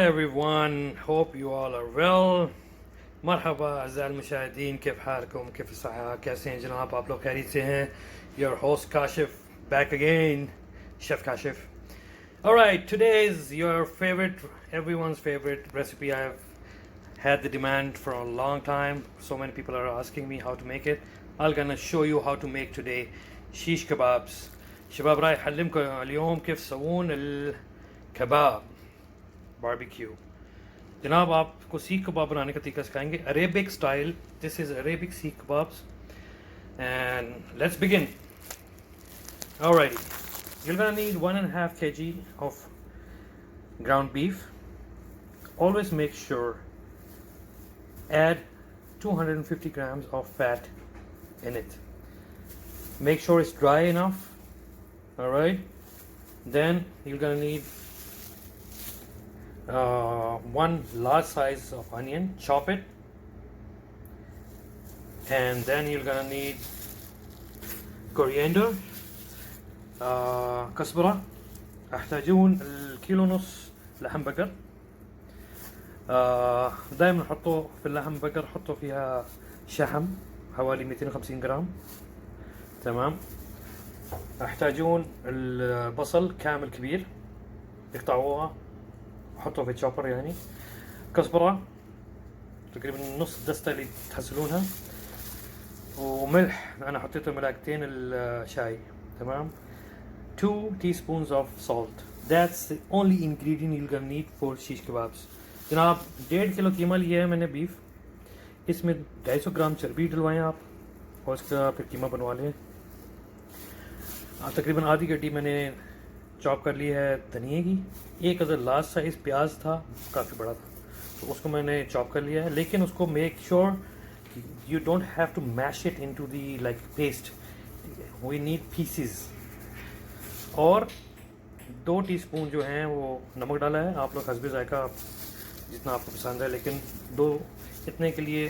everyone, hope you all are well. मरहबा अज़ाल मुशाहिदीन, किफ हालकुम, किफ सहा, कैसे हैं जनाब, आप लोग खैरियत से हैं? Your host Kashif back again, Chef Kashif. Alright, today is your favorite, everyone's favorite recipe. I've had the demand for a long time. So many people are asking me how to make it. I'm gonna show you how to make today shish kebabs. شباب رايح أعلمكم اليوم كيف تسوون الكباب barbecue. जनाब आपको सीख कबाब बनाने का तरीका सिखाएंगे Arabic style. This is Arabic सीख kebabs and let's begin. Alrighty, you're gonna need 1.5 kg of ground beef. Always make sure add 250 grams of fat in it. Make sure it's dry enough. Alright, then you're gonna need one large size of onion, chop it, and then you're gonna need coriander, كزبرة. احتاجون الكيلو ونص لحم بقر. دائما حطوا في اللحم بقر حطوا فيها شحم حوالي 250 جرام. تمام. احتاجون البصل كامل كبير يقطعوها حطوا في الشوبر يعني. كزبرة تقريبا نص دستة اللي تحصلونها، وملح انا حطيته ملعقتين الشاي. تمام. 2 teaspoons of salt. That's the only ingredient you're gonna need for shish kebabs. जनाब 1.5 kilo कीमा लिया है मैंने beef. इसमें 250 ग्राम चर्बी डलवाएं आप और इसका फिर कीमा बनवा लें. तकरीबन आधी गड्डी मैंने चॉप कर ली है धनिए की. एक अदर लार्ज साइज प्याज था, काफ़ी बड़ा था, तो उसको मैंने चॉप कर लिया है. लेकिन उसको make sure you don't have to mash it into the like paste. We need pieces. और 2 टीस्पून जो हैं वो नमक डाला है. आप लोग हस्बे जायका जितना आपको पसंद है, लेकिन इतने के लिए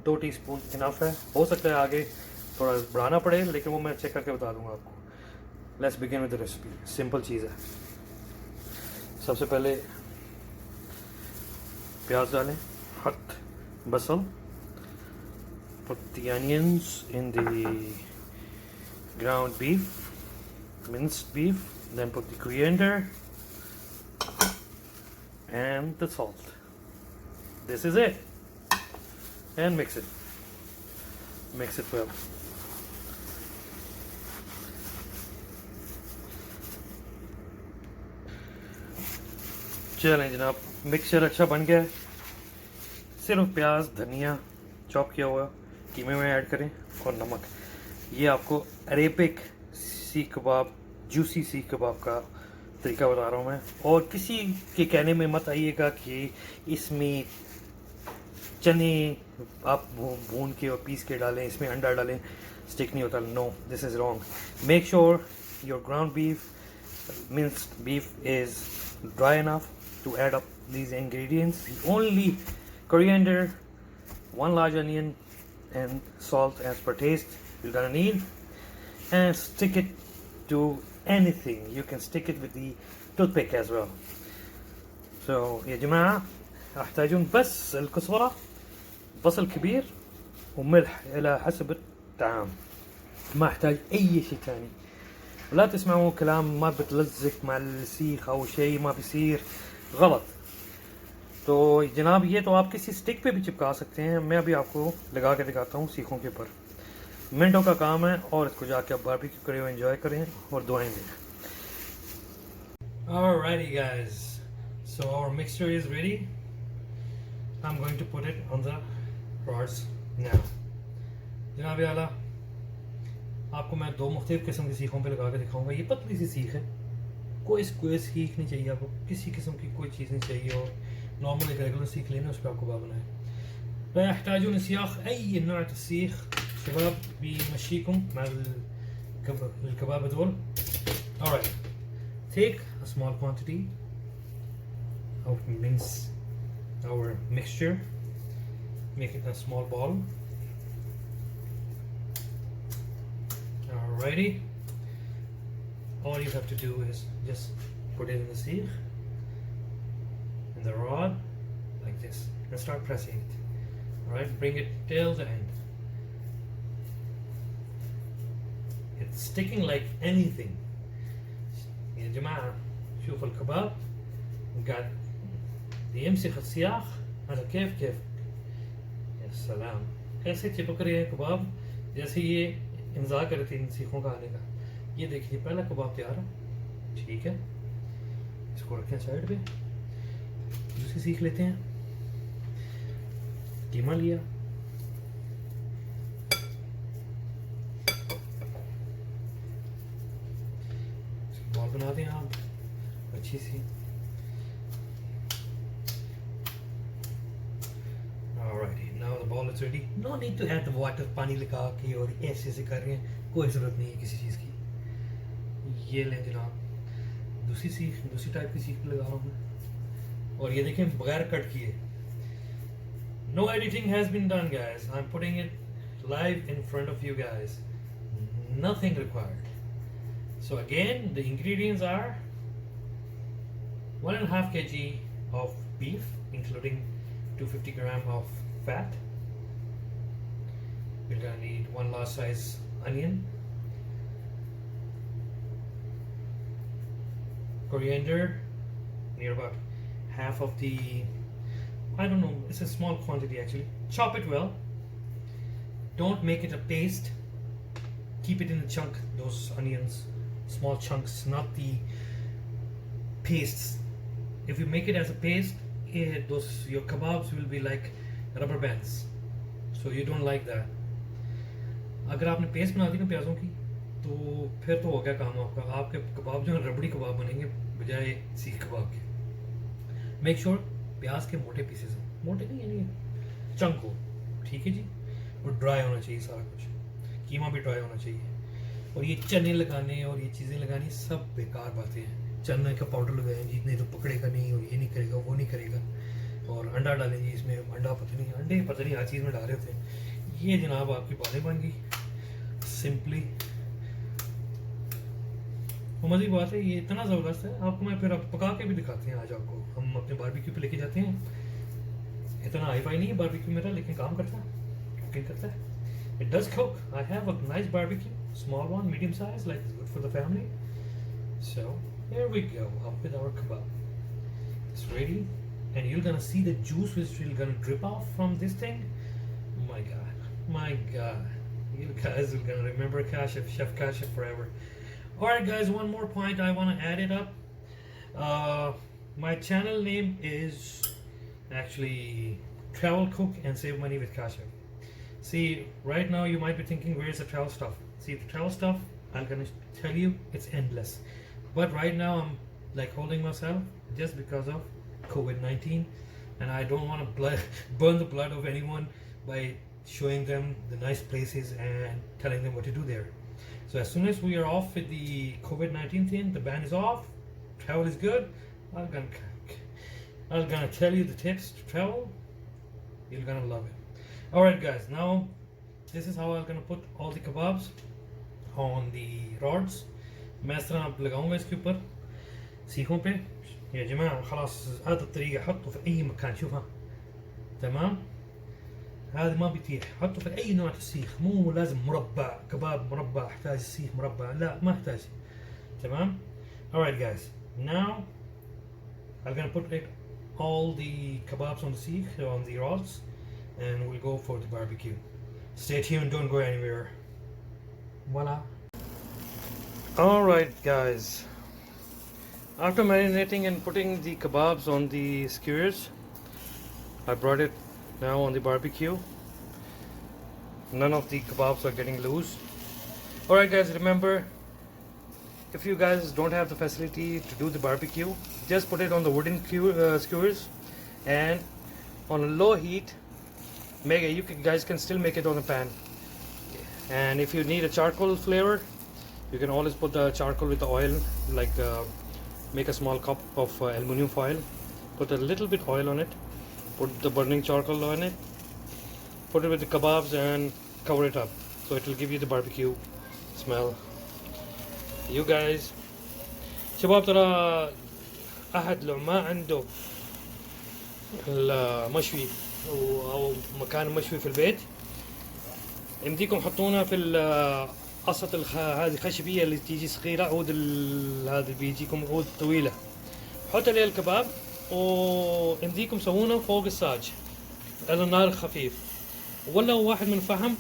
2 टीस्पून इनफ है. हो सकता है आगे थोड़ा बढ़ाना पड़े, लेकिन वो मैं चेक करके बता दूंगा आपको. Let's begin with the recipe. Simple चीज़ है. सबसे पहले प्याज डालें, हट बसल, put the onions in the ground beef, minced beef, then put the coriander and the salt. This is it. And mix it well. चलें जनाब, मिक्सचर अच्छा बन गया है. सिर्फ प्याज धनिया चॉप किया हुआ कीमे में ऐड करें और नमक. ये आपको अरेबिक सीख कबाब, जूसी सीख कबाब का तरीका बता रहा हूँ मैं. और किसी के कहने में मत आइएगा कि इसमें चने आप भून के और पीस के डालें, इसमें अंडा डालें, स्टिक नहीं होता. No, this is wrong. Make sure your ground beef, minced beef is dry enough to add up these ingredients. Only coriander, 1 large onion and salt as per taste you're gonna need, and stick it to anything. You can stick it with the toothpick as well. So يا جماعة احتاجون بس الكزبرة، بصل كبير، وملح إلى حسب الطعام. ما احتاج أي شيء ثاني. ولا تسمعوا كلام ما بتلزق مع السيخ أو شيء ما بيصير غلط. तो जनाब ये तो आप किसी stick पे भी चिपका सकते हैं. मैं अभी आपको लगा के दिखाता हूँ सीखों के ऊपर. मिनटों का काम है और इसको जाके आप बारबेक्यू करें और एंजॉय करें और दुआएं दें. Alrighty guys, so our mixture is ready. I'm going to put it on the rods now. जनाब आला, आपको मैं 2 मुख्तलिफ किस्म की सीखों पे लगा के दिखाऊंगा. ये पतली सी सीख है, कोई सीख नहीं चाहिए आपको, किसी किस्म की कोई चीज़ नहीं चाहिए. और नॉर्मल एक रेगुलर सीख लेना, उस पर आपको कबाब बनाए. فيحتاجون سياخ أي نوع السيخ شباب بيمشيكم مع الكباب هذول. Alright, take a small quantity of our mixture, make it a small ball. Alrighty, all you have to do is just put it in the sieve and the rod like this and start pressing it. Alright, bring it till the end. It's sticking like anything. يا جماعة شوفوا الكباب قاعد يمسك السياخ على كيف يا سلام ऐसे चिपक रहे हैं कबाब जैसे ये इंतजार कर रहे थे इन सीखों का आने का। ये देखिए पहला कबाब तैयार है, ठीक है, इसको रखें साइड पे। दूसरी सीख लेते हैं। कीमा लिया, बॉल बना दें आप अच्छी सी। Alrighty, now the ball is ready. No need to add the water. पानी लगा के और ऐसे से कर रहे हैं, कोई ज़रूरत नहीं है किसी चीज़ की। ये लें जनाब, दूसरी टाइप की सीख लगा रहा हूँ मैं। और ये देखें बगैर कट किए। No editing has been done, guys. I'm putting it live in front of you guys. Nothing required. So again, the ingredients are 1.5 kg of beef, including 250 gram of fat. We're gonna need 1 large size onion, coriander, near about half of the, I don't know, it's a small quantity actually. Chop it well. Don't make it a paste. Keep it in a chunk, those onions, small chunks, not the pastes. If you make it as a paste, your kebabs will be like rubber bands, so you don't like that. अगर आपने paste बना दी ना प्याजों की तो फिर तो हो गया काम आपका। आपके कबाब जो है रबड़ी कबाब बनेंगे बजाय सीख कबाब के। मेक श्योर प्याज के मोटे पीसेस हो, मोटे नहीं यानी चंक हो, ठीक है जी। और ड्राई होना चाहिए सारा कुछ, कीमा भी ड्राई होना चाहिए। और ये चने लगाने और ये चीज़ें लगानी सब बेकार बातें हैं। चने का पाउडर लगाएं जी, नहीं तो पकड़ेगा नहीं और ये नहीं करेगा वो नहीं करेगा। और अंडा डालेंगे इसमें, अंडा अंडे पता नहीं हर चीज़ में डाल रहे होते हैं। ये जनाब आपकी बालें बन गई सिंपली। वो मज़े की बात है, ये इतना ज़बरदस्त है। आपको मैं फिर अब पका के भी दिखाते हैं। आज आपको हम अपने बारबेक्यू पे लेके जाते हैं। इतना हाई फाई नहीं है बारबेक्यू मेरा, लेकिन काम करता है, कुकिंग करता है। It does cook. I have a nice barbecue, small one, medium size, like it's good for the family. So here we go, up with our kebab. It's ready, and you're gonna see the juice which will gonna drip off from this thing. My God, you guys are gonna remember Kashif, Chef Kashif forever. All right, guys, one more point I wanna add it up. My channel name is actually Travel Cook and Save Money with Kashif. See, right now you might be thinking, where's the travel stuff? See, the travel stuff, I'm gonna tell you, it's endless. But right now I'm like holding myself just because of COVID-19, and I don't want to burn the blood of anyone by showing them the nice places and telling them what to do there. So as soon as we are off with the COVID-19 thing, the ban is off, travel is good, I'm gonna tell you the tips to travel. You're gonna love it. Alright guys, now this is how I'm gonna put all the kebabs on the rods. मैं इस तरह अब लगाऊंगा इसके ऊपर सीखों पे। يا جماعة خلاص هذا الطريقة حطه في أي مكان، شوفها تمام. هذا ما بيطيح، حطه في أي نوع السيخ، مو لازم مربع كباب مربع احتاج سيخ مربع، لا ما احتاج، تمام. Alright guys, now I'm gonna put all the kebabs on the seekh, on the rods, and we'll go for the barbecue. Stay tuned, don't go anywhere. Voila. Alright guys, after marinating and putting the kebabs on the skewers, I brought it now on the barbecue. None of the kebabs are getting loose. Alright guys, remember, if you guys don't have the facility to do the barbecue, just put it on the wooden skewers and on a low heat. You guys can still make it on a pan. And if you need a charcoal flavor, you can always put the charcoal with the oil, like make a small cup of aluminum foil, put a little bit oil on it, put the burning charcoal on it, put it with the kebabs and cover it up, so it will give you the barbecue smell. You guys شباب ترى أحد لو ما عنده المشوي أو مكان مشوي في البيت. يمديكم حطونا في قصة هذه الخشبية اللي تيجي صغيرة، عود هذا بيجيكم عود طويلة، حط عليها الكباب، ويمديكم تسوونه فوق الصاج على النار خفيف، ولا واحد من فحم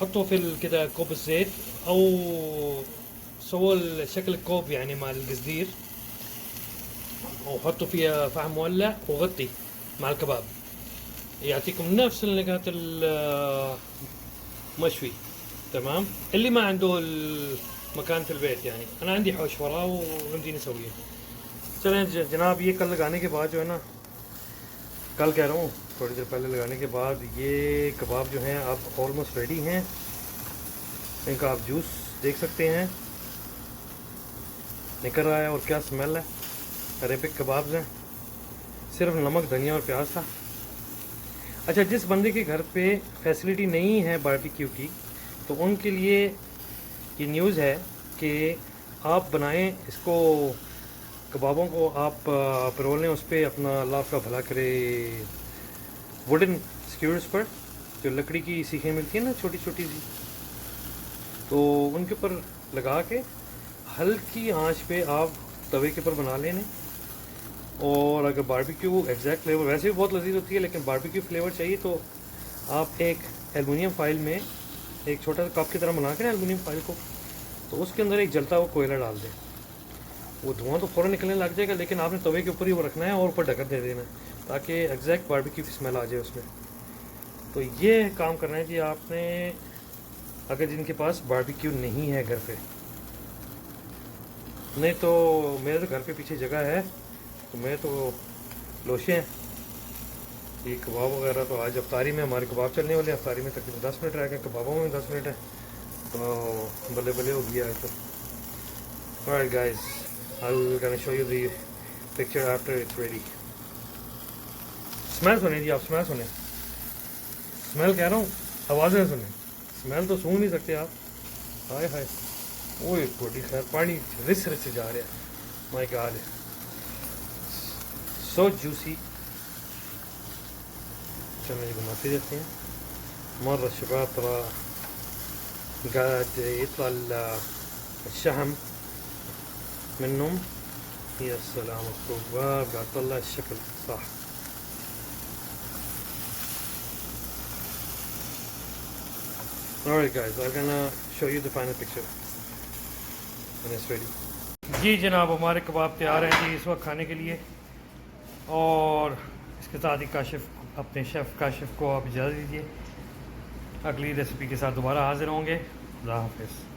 حطوا في كده كوب الزيت، او سووا شكل الكوب يعني مع القصدير، وحطوا فيها فحم مولع وغطي مع الكباب، يعطيكم نفس اللقات المشوي. تمام. اللي ما عنده المكان في البيت يعني، انا عندي حوش وراه وعندي نسويه. चलें जनाब, ये कल लगाने के बाद जो है ना, कल कह रहा हूँ थोड़ी देर पहले लगाने के बाद ये कबाब जो हैं अब ऑलमोस्ट रेडी हैं। इनका आप जूस देख सकते हैं निकल रहा है, और क्या स्मेल है। अरेबिक कबाब्स हैं, सिर्फ नमक, धनिया और प्याज था। अच्छा, जिस बंदे के घर पे फैसिलिटी नहीं है बारबेक्यू की, तो उनके लिए ये न्यूज़ है कि आप बनाएं इसको, कबाबों को आप परोल लें उस पर अपना, अल्लाह आपका भला करे, वुडन स्क्यूर्स पर, जो लकड़ी की सीखें मिलती हैं ना छोटी छोटी सी, तो उनके ऊपर लगा के हल्की आंच पे आप तवे के ऊपर बना लेने। और अगर बारबेक्यू एग्जैक्ट फ्लेवर, वैसे भी बहुत लजीज होती है, लेकिन बारबेक्यू फ्लेवर चाहिए तो आप एक एलुमिनियम फाइल में एक छोटा सा कप की तरह बना के ना एलुमिनियम फाइल को, तो उसके अंदर एक जलता हुआ कोयला डाल दें। वो धुआं तो फ़ौरन निकलने लग जाएगा, लेकिन आपने तवे के ऊपर ही वो रखना है और ऊपर ढक्कन दे देना है ताकि एग्जैक्ट बारबेक्यू की स्मेल आ जाए उसमें। तो ये काम करना है कि आपने, अगर जिनके पास बारबेक्यू नहीं है घर पे, नहीं तो मेरे तो घर पे पीछे जगह है, तो मैं तो लोशे हैं ये कबाब वगैरह। तो आज अफ्तारी में हमारे कबाब चलने वाले हैं, अफ्तारी में तकरीबन 10 मिनट रह गए, कबाबों में 10 मिनट है, तो बल्ले बल्ले हो गया है। तो alright guys, I'm gonna show you the picture after it's ready. Smell सुने जी आप, स्मेल सुने, स्मेल कह रहा हूँ, आवाज़ें सुने, स्मेल तो सूंघ नहीं सकते आप। हाय हाय, ओए थोड़ी खैर, पानी रिस रिस से जा रहा है, माय गॉड, सो जूसी। चलो ये घुमाते जाते हैं। مرة الشباب ترى قاعد يطلع الشحم منهم، يا سلام الكباب قاعد يطلع الشكل صح. Alright guys, I'm gonna show you the final picture when it's ready. जी जनाब, हमारे कबाब तैयार हैं जी इस वक्त खाने के लिए, और इसके साथ ही काशिफ, अपने शेफ़ काशिफ को आप इजाज़त दीजिए। अगली रेसिपी के साथ दोबारा हाजिर होंगे। अल्लाह हाफ़िज़।